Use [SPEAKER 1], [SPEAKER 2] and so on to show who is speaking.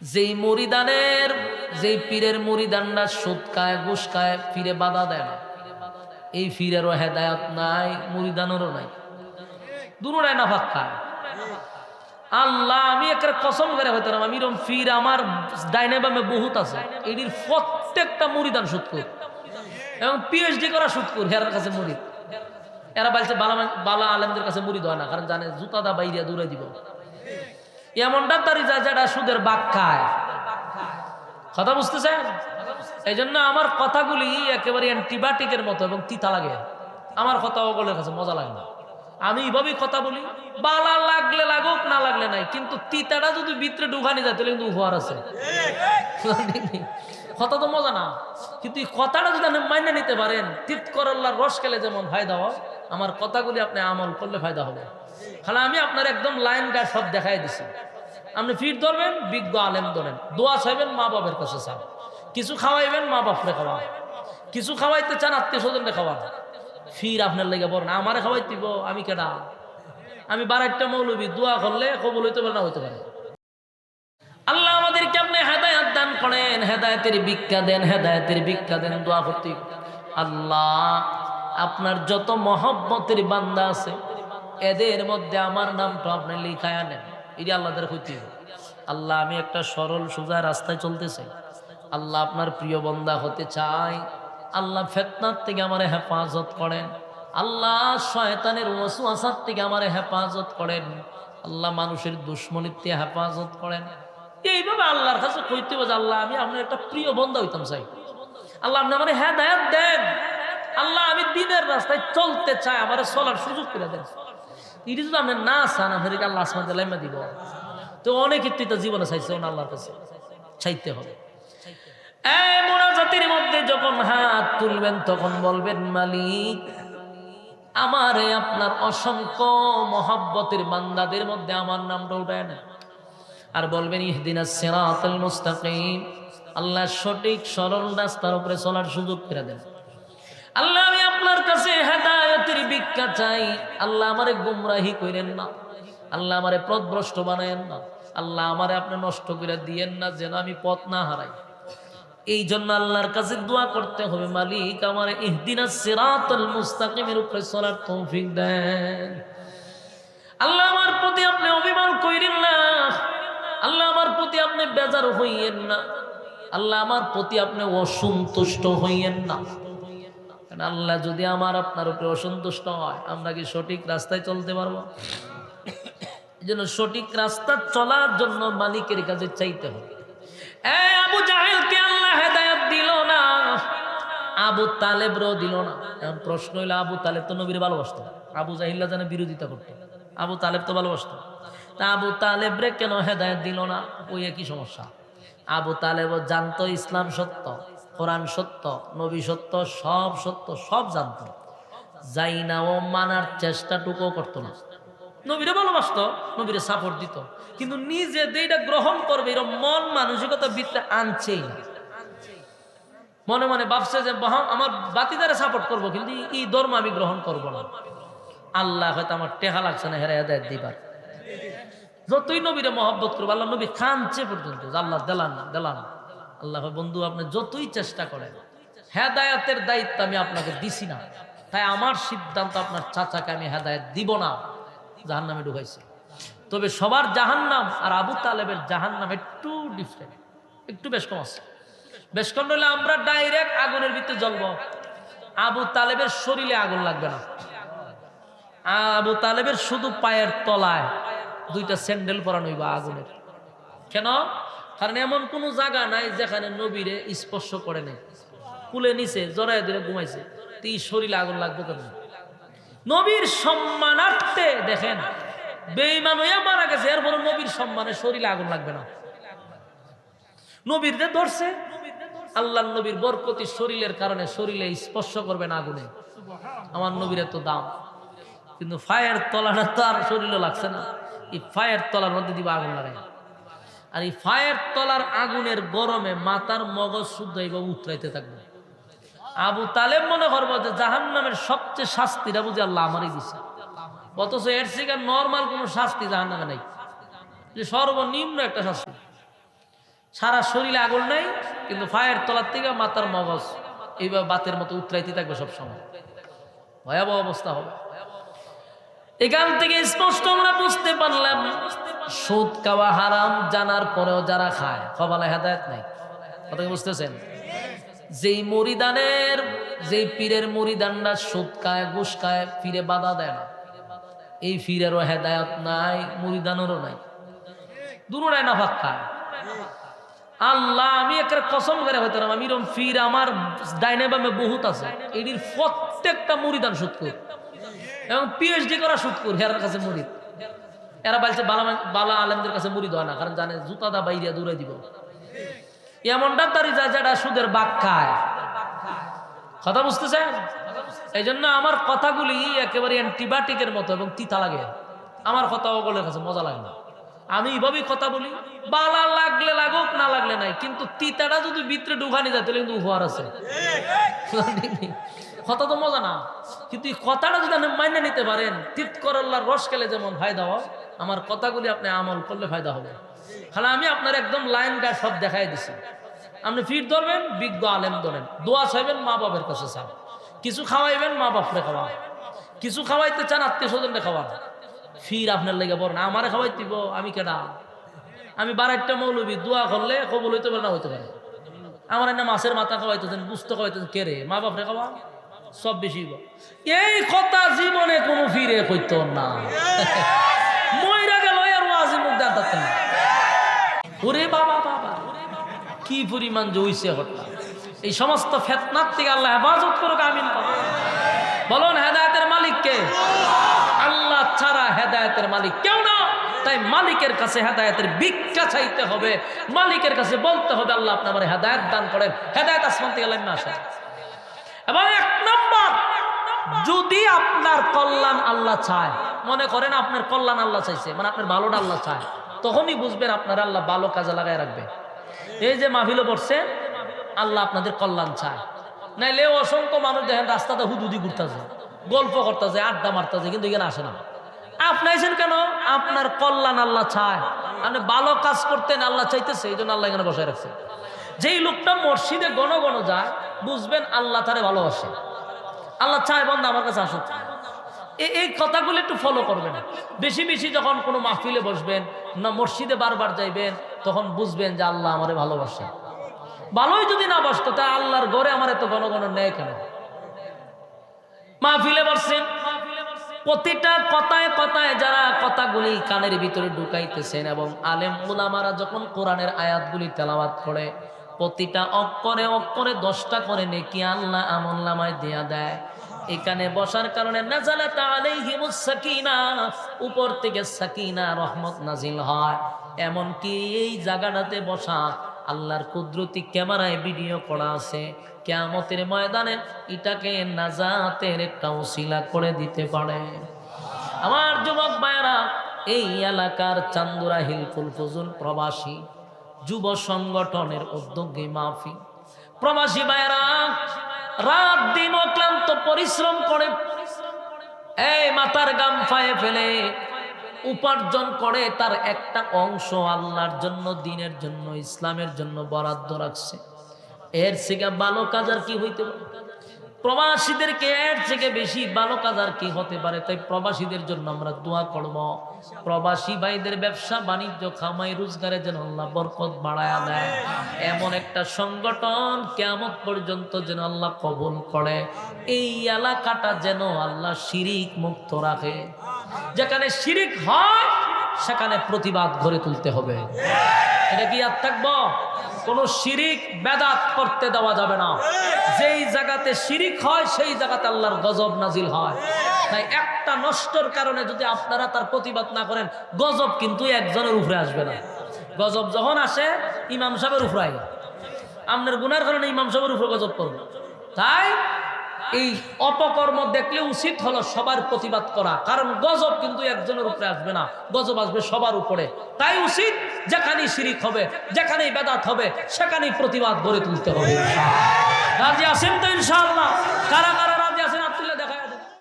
[SPEAKER 1] যেই মুরিদানের যেই পীরের মুরিদানরা সুদ খায় ঘুষ খায়, পীরে বাধা দেয় না, এই পীরেরও হেদায়াত নাই, মুরিদানেরও নাই, দুটোটাই নাফাক খায়। আল্লাহ, আমি একটা কসম করে হইতাম, আমি এরকম ফির আমার ডাইনে বামে বহুত আছে, এটির প্রত্যেকটা মুরিদান সুদকুর এবং পিএইচডি করা সুদকুর। হেরার কাছে মুরিদ, এরা বলছে বালা আলেমদের কাছে মুরিদ হয় না, কারণ জানে জুতা দা বাইরিয়া দূরে দিব। এমন ডাক্তারি যায় যারা সুদের বাগ খায়। কথা বুঝতেছেন? এই জন্য আমার কথাগুলি একেবারে অ্যান্টিবায়োটিকের মতো এবং তিতা লাগে। আমার কথা ওগুলোর কাছে মজা লাগে না। আমি এইভাবেই কথা বলি, বালা লাগলে লাগুক, না লাগলে নাই, কিন্তু তিতাটা যদি ভিতরে ঢুকানি যায় তাহলে কিন্তু উপহার আছে। কথা তো মজা না, কিন্তু এই কথাটা যদি আপনি মাইনে নিতে পারেন, তিত করল্লার রস খেলে যেমন ফায়দা হয়, আমার কথাগুলি আপনি আমল করলে ফায়দা হবে। খালি আমি আপনার একদম লাইন গা সব দেখাই দিছি। আপনি ফির ধরবেন, বিজ্ঞ আলেম ধরেন, দোয়া চাইবেন, মা বাবার কাছে চান, কিছু খাওয়াইবেন, মা বাপরে খাওয়া, কিছু খাওয়াইতে চান, আত্মীয় স্বজনরে খাওয়ান, ফির আপনার লেগে বলেন আমারে খাওয়াই দিব, আমি কেডা? আমি বারাইটা মৌলবী, দোয়া করলে কবুল হইতে পারে, না হইতে পারে। আল্লাহ আমাদেরকে আপনি হেদায়েত দান করেন, হেদায়েতের ভিক্ষা দেন, হেদায়েতের ভিক্ষা দেন, দোয়া করতে। আল্লাহ, আপনার যত মহব্বতের বান্দা আছে এদের মধ্যে আমার নামটা আপনি লিখায় আনেন, এই যে আল্লাহদের হইতে। আল্লাহ, আমি একটা সরল সোজা রাস্তায় চলতে চাই, আল্লাহ আপনার প্রিয় বান্দা হতে চাই। আল্লাহ, ফিতনার থেকে আমারে হেফাজত করেন, আল্লাহ শয়তানের ওয়াসওয়াসার থেকে আমারে হেফাজত করেন, আল্লাহ মানুষের দুশমনির থেকে হেফাজত করেন। এইভাবে আল্লাহর কাছে কইতে হবে যে আল্লাহ, আমি আপনার একটা প্রিয় বান্দা হইতাম চাই, আল্লাহ আপনি আমারে হেদায়েত দেন, আল্লাহ আমি দ্বীনের রাস্তায় চলতে চাই, আমারে চলার সুযোগ করে দেন। এটি যদি আপনি না চান, আপনাদেরকে আল্লাহ আসমানে লাইমা দিব। তো অনেকে তুই তো জীবনে চাইছে, আল্লাহর কাছে চাইতে হবে। এই মুনাজাতের মধ্যে যখন হাত তুলবেন তখন বলবেন, মালিক আমারে আপনার অসংখ্য মহব্বতের বান্দাদের মধ্যে আমার নামটা উঠায় না, আর বলবেন ইহদিনাস সিরাতাল মুস্তাকিম, আল্লাহ সঠিক সরল রাস্তার উপরে চলার সুযোগ করে দেন। আল্লাহ, আমি আপনার কাছে হেদায়েতের ভিক্ষা চাই, আল্লাহ আমারে গুমরাহি করেন না, আল্লাহ আমারে পথভ্রষ্ট বানায়েন না, আল্লাহ আমারে আপনি নষ্ট করে দিয়েন না, যেন আমি পথ না হারাই। এই জন্য আল্লাহর কাছে দোয়া করতে হবে, মালিক আমার ইহদিনাস সিরাতাল মুস্তাকিমের উপরে চলার তৌফিক দেন। আল্লাহ, আমার প্রতি আপনি অভিমান কইরেন না, আল্লাহ আমার প্রতি আপনি বেজার হইয়েন না, আল্লাহ আমার প্রতি আপনি অসন্তুষ্ট হইয়েন না। কারণ আল্লাহ যদি আমার আপনার উপরে অসন্তুষ্ট হয়, আমরা কি সঠিক রাস্তায় চলতে পারবো? এই জন্য সঠিক রাস্তা চলার জন্য মালিকের কাছে চাইতে হবে। আবু জাহেলকে আল্লাহ হেদায়েত দিল না, আবু তালেবরও দিল না। এখন প্রশ্ন হইল, আবু তালেব তো নবীর ভালোবাসতো, আবু জাহিল্লা যেন বিরোধিতা করতো, আবু তালেব তো ভালোবাসতো, তা আবু তালেবরে কেন হেদায়েত দিল না? ওই একই সমস্যা। আবু তালেবও জানতো ইসলাম সত্য, কোরআন সত্য, নবী সত্য, সব সত্য, সব জানতো, যাই না ও মানার চেষ্টাটুকুও করতো না। নবীরে ভালোবাসতো, নবীরে সাপোর্ট দিত, কিন্তু নিজে যেটা গ্রহণ করবে এরকম মন মানসিকতা ভিতরে আনছেই না। মনে মনে ভাবছে যে আমার বাতিদারে সাপোর্ট করব, কিন্তু এই ধর্ম আমি গ্রহণ করব না। আল্লাহ হয়তো আমার টেহা লাগছে না হেরা হেদায়েত দিবার, যতই নবীরে মহব্বত করবো, আল্লাহ নবী কাঁদছে পর্যন্ত আল্লাহ দেলান না, দেলান না। আল্লাহ বন্ধু, আপনি যতই চেষ্টা করেন, হেদায়েতের দায়িত্ব আমি আপনাকে দিছি না, তাই আমার সিদ্ধান্ত আপনার চাচাকে আমি হেদায়েত দিব না, জাহান্নামে ঢুকাইছে। তবে সবার জাহান্নাম আর আবু তালেবের জাহান্নাম একটু ডিফারেন্ট, একটু বেশ কম আছে। বেশ কম হলে আমরা ডাইরেক্ট আগুনের ভিতরে জ্বলবো, আবু তালেবের শরীরে আগুন লাগবে না। আবু তালেবের শুধু পায়ের তলায় দুইটা স্যান্ডেল পরানো হইবা আগুনের। কেন? কারণ এমন কোন জায়গা নাই যেখানে নবীরে স্পর্শ করে নাই, কুলে নিচে জড়ায় ধরে ঘুমাইছে, এই শরীরে আগুন লাগবে কেন? নবীর সম্মানার্থে দেখেন বেঈমান হইয়া মারা গেছে, এরপর নবীর সম্মানে শরীরে আগুন লাগবে না। নবীর যে ধরছে, আল্লাহ নবীর বরকতি শরীরের কারণে শরীরে স্পর্শ করবে না আগুনে। আমার নবীর এত দাম, কিন্তু ফায়ের তলাটা তো আর শরীরে লাগছে না, এই ফায়ের তলার মধ্যে দিবা আগুন লাগাই, আর এই ফায়ের তলার আগুনের গরমে মাথার মগজ শুদ্ধ এইভাবে উতরাইতে থাকবে। আবু তালেব মনে করবো যে জাহান্নামের সবচেয়ে শাস্তিটা বুঝি আল্লাহ আমারই দিছে, অথচ এর থেকে নর্মাল কোনো শাস্তি জাহান্নামে নাই, যে সর্বনিম্ন একটা শাস্তি। সারা শরীরে আগুন নাই, কিন্তু ফায়ের তলার থেকে মাথার মগজ এইভাবে বাতের মতো উতরাইতে থাকবে সবসময়। ভয়াবহ অবস্থা হবে। এখান থেকে স্পষ্ট আমরা বুঝতে পারলাম সুদ খাওয়া হারাম জানার পরেও যারা খায় কপালে হেদায়েত নাই। কথা বুঝতেছেন? যেই মুরিদানের, যেই পীরের মুরিদানরা সুদ খায়, ঘুষ খায়, পীরে বাধা দেয় না, এই পীরেরও হেদায়েত নাই, মুরিদানেরও নাই, দুটোটাই নাফাক খায়। আল্লাহ, আমি একটা কসম করে হইতাম, আমি এরকম পীর আমার ডাইনে বামে বহুত আছে, এটির প্রত্যেকটা মুরিদান সুদখোর এবং পিএইচডি করা সুদখোর। হেরার কাছে মুরিদ, এরা বলছে বালা আলেমদের কাছে মুরিদ হয় না, কারণ জানে জুতা দা বাইরিয়া দূরে দিব। এমন ডাক্তারি যায় যারা সুদের বাগ খায়। কথা বুঝতেছেন? এই জন্য আমার কথাগুলি একেবারে অ্যান্টিবায়োটিকের মতো এবং তিতা লাগে। আমার কথা ওগুলোর কাছে মজা লাগে না। আমি এইভাবেই কথা বলি, বালা লাগলে লাগুক, না লাগলে নাই, কিন্তু তিতাটা যদি ভিতরে ঢুকানি যায় তাহলে কিন্তু উপহার আছে। কথা তো মজা না, কিন্তু এই কথাটা যদি আপনি মাইনে নিতে পারেন, তিত করল্লার রস খেলে যেমন ফায়দা হয়, আমার কথাগুলি আপনি আমল করলে ফায়দা হবে। খালি আমি আপনার একদম লাইন গায়ে সব দেখাই দিছি। আপনি ফির ধরবেন, বিজ্ঞ আলেম ধরেন, দোয়া চাইবেন, মা বাবার কাছে চান, কিছু খাওয়াইবেন, মা বাপরে খাওয়া, কিছু খাওয়াইতে চান, আত্মীয় স্বজনরে খাওয়ান, ফির আপনার লেগে বলেন আমারে খাওয়াই দিব, আমি কেডা? আমি 12টা মৌলবী, দোয়া করলে কবুল হইতে পারে, না হইতে পারে। আমার না মাছের মাথা খাওয়াইতেছেন, বুঝতে খাওয়াইতেছেন, কে রে? মা বাপরে খাওয়া, সব বেশি। এই কথা জীবনে কোনো ফিরে কইতো না। মইরা গেল আর ওয়াজি মুখ দাঁত না। ওরে বাবা বাবা, কি পরিমাণ জইছে হত্যা। এই সমস্ত ফিতনার থেকে আল্লাহ হেফাজত করুক, আমিন। বলুন হেদায়েতের মালিক কে? আল্লাহ ছাড়া হেদায়েতের মালিক কেউ না। তাই মালিকের কাছে হেদায়েতের ভিক্ষা চাইতে হবে, মালিকের কাছে বলতে হবে আল্লাহ আপনি আমার হেদায়েত দান করেন। হেদায়েত আসমান থেকে নেমে আসে। এবং 1 নম্বর, যদি আপনার কল্যাণ আল্লাহ চায়, মনে করেন আপনার কল্যাণ আল্লাহ চাইছে, মানে আপনার ভালোটা আল্লাহ চায়, তখনই বুঝবেন আপনার আল্লাহ ভালো কাজে লাগায় রাখবে। এই যে মাহফিলে বসছে, আল্লাহ আপনাদের কল্যাণ চায়। নাইলে অসংখ্য মানুষ দেখেন রাস্তাতে হুদুদি ঘুরতেছে, গল্প করতেছে, আড্ডা মারতেছে, কিন্তু এখানে আসে না। আপনি আইছেন কেন? আপনার কল্যাণ আল্লাহ চায়, আপনি ভালো কাজ করতেন, আল্লাহ চাইতেছে, এই জন্য আল্লাহ এখানে বসায় রাখছে। যেই লোকটা মসজিদে গণ গণ যায়, বুঝবেন আল্লাহ তারে ভালোবাসে, আল্লাহ চায় বান্দা আমার কাছে আসুক। এই কথাগুলো একটু ফলো করবেন। বেশি বেশি যখন কোনো মাহফিলে বসবেন না, মসজিদে বারবার যাইবেন, তখন বুঝবেন যে আল্লাহ আমারে ভালোবাসে। ভালোই যদি না বাসতো, তা আল্লাহর ঘরে আমার এত গণ গণ নেয় কেন? মাহফিলে বসছেন, প্রতিটা কথায় কথায় যারা কথাগুলি কানের ভিতরে ঢুকাইতেছেন, এবং আলেম উলামারা যখন কোরআনের আয়াতগুলি তেলাওয়াত করে, প্রতিটা অক্ষরে অক্ষরে 10টা করে নেকি আল্লাহ আমলনামায় দেয়া দেয়। এখানে বসার কারণে নাযালাত আলাইহিমুস সাকিনাহ, উপর থেকে সাকিনা রহমত নাজিল হয়। এমন কি এই জায়গাটাতে বসা আল্লাহর কুদরতি ক্যামেরায় ভিডিও করা আছে, কিয়ামতের ময়দানে এটাকে নাজাতের একটা ওসিলা করে দিতে পারে। আমার যুবক ভাইরা, এই এলাকার চান্দুরা হিলফুল ফুজুল প্রবাসী যুব সংগঠনের উদ্যোগী মাহফিল, প্রবাসী ভাইরা রাত দিন অক্লান্ত পরিশ্রম করে, এই মাথার গাম ফায়ে ফেলে উপার্জন করে, তার একটা অংশ আল্লাহর জন্য, দিনের জন্য, ইসলামের জন্য বরাদ্দ রাখছে। এর থেকে ভালো কাজ আর কি হইতে পারে? প্রবাসীদেরকে এর থেকে বেশি ভালো কাজ আর কি হতে পারে? তাই প্রবাসীদের জন্য আমরা দোয়া করব, প্রবাসী ভাইদের ব্যবসা বাণিজ্য কামাই রোজগারে যেন আল্লাহ বরকত বাড়ায়া দেয়। এমন একটা সংগঠন কিয়ামত পর্যন্ত যেন আল্লাহ কবুল করে। এই এলাকাটা যেন আল্লাহ শিরিক মুক্ত রাখে। যেখানে শিরিক হয় সেখানে প্রতিবাদ গড়ে তুলতে হবে। এটা কি আর থাকবো? কোনো শিরিক বেদাত করতে দেওয়া যাবে না। যেই জায়গাতে শিরিক হয় সেই জায়গাতে আল্লাহর গজব নাজিল হয়। তাই একটা নষ্টর কারণে যদি আপনারা তার প্রতিবাদ না করেন, গজব কিন্তু একজনের উপরে আসবে না। গজব যখন আসে ইমাম সাহেবের উপরে আয়, আপনার গুনার কারণে ইমাম সাহেবের উপরে গজব করবে। তাই এই অপকর্ম দেখলে উচিত হলো সবার প্রতিবাদ করা, কারণ গজব কিন্তু একজনের উপরে আসবে না, গজব আসবে সবার উপরে। তাই উচিত যেখানেই শিরিক হবে, যেখানেই বেদাত হবে, সেখানেই প্রতিবাদ গড়ে তুলতে হবে। রাজি আছেন তো ইনশাআল্লাহ? কারা কারা